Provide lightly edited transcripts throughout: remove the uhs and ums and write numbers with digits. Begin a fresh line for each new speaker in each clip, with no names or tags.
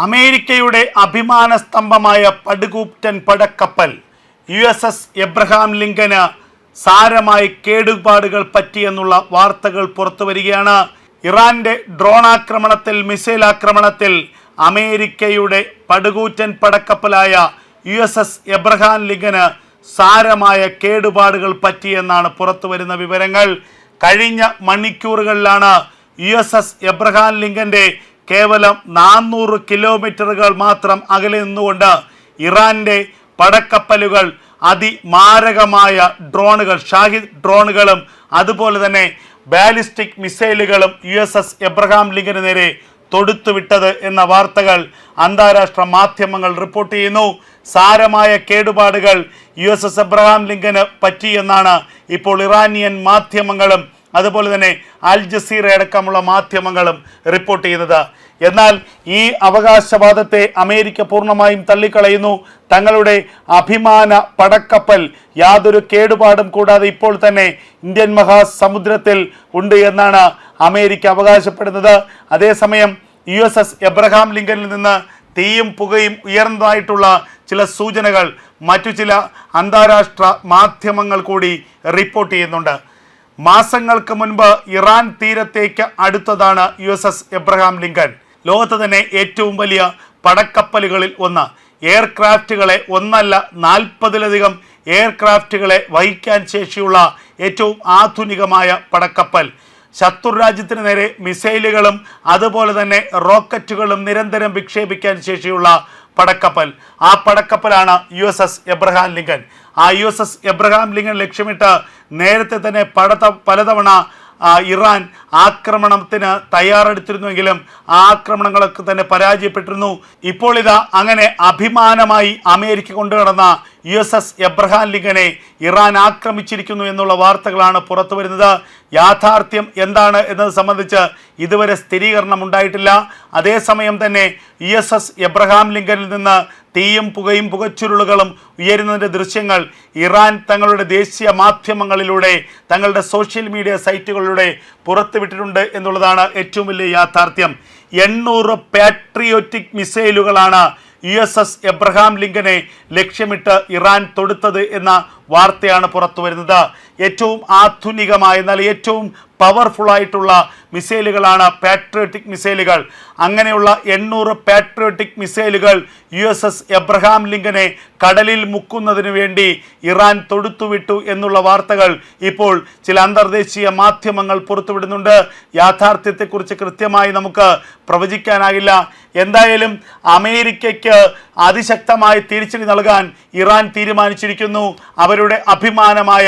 അമേരിക്കയുടെ അഭിമാന സ്തംഭമായ പടുകൂറ്റൻ പടക്കപ്പൽ USS Abraham Lincoln സാരമായി കേടുപാടുകൾ പറ്റിയെന്നുള്ള വാർത്തകൾ പുറത്തു വരികയാണ്. ഇറാന്റെ ഡ്രോൺ ആക്രമണത്തിൽ, മിസൈൽ ആക്രമണത്തിൽ അമേരിക്കയുടെ പടുകൂറ്റൻ പടക്കപ്പലായ USS എബ്രഹാം ലിങ്കന് സാരമായ കേടുപാടുകൾ പറ്റിയെന്നാണ് പുറത്തു വരുന്ന വിവരങ്ങൾ. കഴിഞ്ഞ മണിക്കൂറുകളിലാണ് USS എബ്രഹാം ലിങ്കന്റെ കേവലം 400 കിലോമീറ്ററുകൾ മാത്രം അകലെ നിന്നുകൊണ്ട് ഇറാന്റെ പടക്കപ്പലുകൾ അതിമാരകമായ ഡ്രോണുകൾ, ഷാഹിദ് ഡ്രോണുകളും അതുപോലെ തന്നെ ബാലിസ്റ്റിക് മിസൈലുകളും USS എബ്രഹാം ലിങ്കന് നേരെ തൊടുത്തുവിട്ടത് എന്ന വാർത്തകൾ അന്താരാഷ്ട്ര മാധ്യമങ്ങൾ റിപ്പോർട്ട് ചെയ്യുന്നു. സാരമായ കേടുപാടുകൾ USS എബ്രഹാം ലിങ്കന് പറ്റിയെന്നാണ് ഇപ്പോൾ ഇറാനിയൻ മാധ്യമങ്ങളും അതുപോലെ തന്നെ അൽ ജസീറ അടക്കമുള്ള മാധ്യമങ്ങളും റിപ്പോർട്ട് ചെയ്യുന്നത്. എന്നാൽ ഈ അവകാശവാദത്തെ അമേരിക്ക പൂർണ്ണമായും തള്ളിക്കളയുന്നു. തങ്ങളുടെ അഭിമാന പടക്കപ്പൽ യാതൊരു കേടുപാടും കൂടാതെ ഇപ്പോൾ തന്നെ ഇന്ത്യൻ മഹാസമുദ്രത്തിൽ ഉണ്ട് എന്നാണ് അമേരിക്ക അവകാശപ്പെടുന്നത്. അതേസമയം USS എബ്രഹാം ലിങ്കനിൽ നിന്ന് തീയും പുകയും ഉയർന്നതായിട്ടുള്ള ചില സൂചനകൾ മറ്റു ചില അന്താരാഷ്ട്ര മാധ്യമങ്ങൾ കൂടി റിപ്പോർട്ട് ചെയ്യുന്നുണ്ട്. മാസങ്ങൾക്ക് മുൻപ് ഇറാൻ തീരത്തേക്ക് അടുത്തതാണ് USS എബ്രഹാം ലിങ്കൻ. ലോകത്ത് തന്നെ ഏറ്റവും വലിയ പടക്കപ്പലുകളിൽ ഒന്ന്. എയർക്രാഫ്റ്റുകളെ, ഒന്നല്ല 40ലധികം എയർക്രാഫ്റ്റുകളെ വഹിക്കാൻ ശേഷിയുള്ള ഏറ്റവും ആധുനികമായ പടക്കപ്പൽ. ശത്രുരാജ്യത്തിന് നേരെ മിസൈലുകളും അതുപോലെ തന്നെ റോക്കറ്റുകളും നിരന്തരം വിക്ഷേപിക്കാൻ ശേഷിയുള്ള പടക്കപ്പൽ. ആ പടക്കപ്പലാണ് USS എബ്രഹാം ലിങ്കൻ. ആ USS എബ്രഹാം ലിങ്കൻ ലക്ഷ്യമിട്ട് നേരത്തെ തന്നെ പലതവണ ഇറാൻ ആക്രമണത്തിന് തയ്യാറെടുത്തിരുന്നുവെങ്കിലും ആ ആക്രമണങ്ങളൊക്കെ തന്നെ പരാജയപ്പെട്ടിരുന്നു. ഇപ്പോൾ ഇതാ അങ്ങനെ അഭിമാനമായി അമേരിക്ക കൊണ്ടുനടന്ന USS എബ്രഹാം ലിങ്കനെ ഇറാൻ ആക്രമിച്ചിരിക്കുന്നു എന്നുള്ള വാർത്തകളാണ് പുറത്തു വരുന്നത്. യാഥാർത്ഥ്യം എന്താണ് എന്നത് സംബന്ധിച്ച് ഇതുവരെ സ്ഥിരീകരണം ഉണ്ടായിട്ടില്ല. അതേസമയം തന്നെ USS എബ്രഹാം ലിങ്കനിൽ നിന്ന് തീയും പുകയും പുകച്ചുരുളുകളും ഉയരുന്നതിൻ്റെ ദൃശ്യങ്ങൾ ഇറാൻ തങ്ങളുടെ ദേശീയ മാധ്യമങ്ങളിലൂടെ, തങ്ങളുടെ സോഷ്യൽ മീഡിയ സൈറ്റുകളിലൂടെ പുറത്തുവിട്ടിട്ടുണ്ട് എന്നുള്ളതാണ് ഏറ്റവും വലിയ യാഥാർത്ഥ്യം. 800 പാട്രിയോട്ടിക് മിസൈലുകളാണ് USS എബ്രഹാം ലിങ്കനെ ലക്ഷ്യമിട്ട് ഇറാൻ തൊടുത്തത് എന്ന വാർത്തയാണ് പുറത്തു വരുന്നത്. ഏറ്റവും ആധുനികമായ, എന്നാൽ ഏറ്റവും പവർഫുള്ളായിട്ടുള്ള മിസൈലുകളാണ് പാട്രിയോട്ടിക് മിസൈലുകൾ. അങ്ങനെയുള്ള 800 പാട്രിയോട്ടിക് മിസൈലുകൾ USS എബ്രഹാം ലിങ്കനെ കടലിൽ മുക്കുന്നതിന് വേണ്ടി ഇറാൻ തൊടുത്തുവിട്ടു എന്നുള്ള വാർത്തകൾ ഇപ്പോൾ ചില അന്തർദേശീയ മാധ്യമങ്ങൾ പുറത്തുവിടുന്നുണ്ട്. യാഥാർത്ഥ്യത്തെക്കുറിച്ച് കൃത്യമായി നമുക്ക് പ്രവചിക്കാനാകില്ല. എന്തായാലും അമേരിക്കയ്ക്ക് അതിശക്തമായ തിരിച്ചടി നൽകാൻ ഇറാൻ തീരുമാനിച്ചിരിക്കുന്നു. അവരുടെ അഭിമാനമായ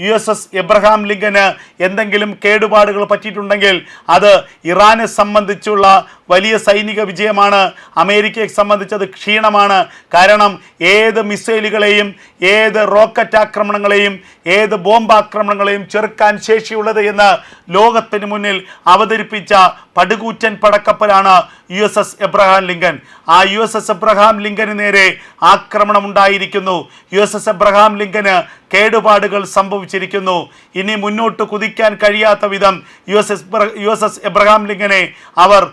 USS എബ്രഹാം ലിങ്കന് എന്തെങ്കിലും കേടുപാടുകൾ പറ്റിയിട്ടുണ്ടെങ്കിൽ അത് ഇറാനെ സംബന്ധിച്ചുള്ള വലിയ സൈനിക വിജയമാണ്. അമേരിക്കയെ സംബന്ധിച്ചത് ക്ഷീണമാണ്. കാരണം ഏത് മിസൈലുകളെയും, ഏത് റോക്കറ്റ് ആക്രമണങ്ങളെയും, ഏത് ബോംബാക്രമണങ്ങളെയും ചെറുക്കാൻ ശേഷിയുള്ളത് എന്ന് ലോകത്തിന് മുന്നിൽ അവതരിപ്പിച്ച പടുകൂറ്റൻ പടക്കപ്പലാണ് USS എബ്രഹാം ലിങ്കൻ. ആ USS എബ്രഹാം ലിങ്കന് നേരെ ആക്രമണം ഉണ്ടായിരിക്കുന്നു. USS എബ്രഹാം ലിങ്കന് കേടുപാടുകൾ സംഭവിച്ചിരിക്കുന്നു. ഇനി മുന്നോട്ട് കുതിക്കാൻ കഴിയാത്ത വിധം USS എബ്രഹാം ലിങ്കനെ അവർ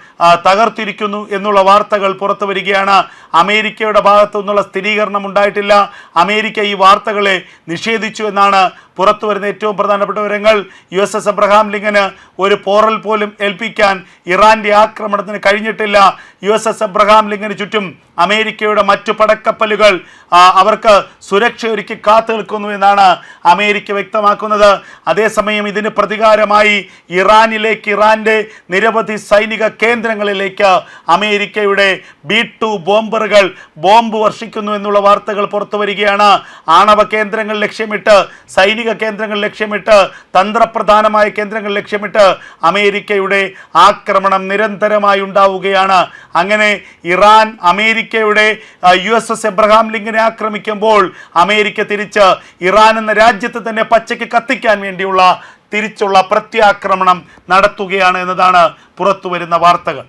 തകർത്തിരിക്കുന്നു എന്നുള്ള വാർത്തകൾ പുറത്തു വരികയാണ്. അമേരിക്കയുടെ ഭാഗത്തു നിന്നുള്ള സ്ഥിരീകരണം ഉണ്ടായിട്ടില്ല. അമേരിക്ക ഈ വാർത്തകളെ നിഷേധിച്ചു എന്നാണ് പുറത്തു വരുന്ന ഏറ്റവും പ്രധാനപ്പെട്ട വിവരങ്ങൾ. USS എബ്രഹാം ലിങ്കന് ഒരു പോറൽ പോലും ഏൽപ്പിക്കാൻ ഇറാന്റെ ആക്രമണത്തിന് കഴിഞ്ഞിട്ടില്ല. USS എബ്രഹാം ലിങ്കന് ചുറ്റും അമേരിക്കയുടെ മറ്റു പടക്കപ്പലുകൾ അവർക്ക് സുരക്ഷയൊരുക്കി കാത്തു നിൽക്കുന്നു എന്നാണ് അമേരിക്ക വ്യക്തമാക്കുന്നത്. അതേസമയം ഇതിന് പ്രതികാരമായി ഇറാന്റെ നിരവധി സൈനിക കേന്ദ്രങ്ങളിലേക്ക് അമേരിക്കയുടെ B-2 ബോംബറുകൾ ബോംബ് വർഷിക്കുന്നു എന്നുള്ള വാർത്തകൾ പുറത്തു വരികയാണ്. ആണവ കേന്ദ്രങ്ങൾ ലക്ഷ്യമിട്ട്, സൈനിക കേന്ദ്രങ്ങൾ ലക്ഷ്യമിട്ട്, തന്ത്രപ്രധാനമായ കേന്ദ്രങ്ങൾ ലക്ഷ്യമിട്ട് അമേരിക്കയുടെ ആക്രമണം നിരന്തരമായി ഉണ്ടാവുകയാണ്. അങ്ങനെ ഇറാൻ അമേരിക്കയുടെ USS എബ്രഹാം ലിങ്കനെ ആക്രമിക്കുമ്പോൾ അമേരിക്ക തിരിച്ച് ഇറാൻ എന്ന രാജ്യത്തെ തന്നെ പച്ചയ്ക്ക് കത്തിക്കാൻ വേണ്ടിയുള്ള തിരിച്ചുള്ള പ്രത്യാക്രമണം നടത്തുകയാണ് എന്നതാണ് പുറത്തു വരുന്ന വാർത്തകൾ.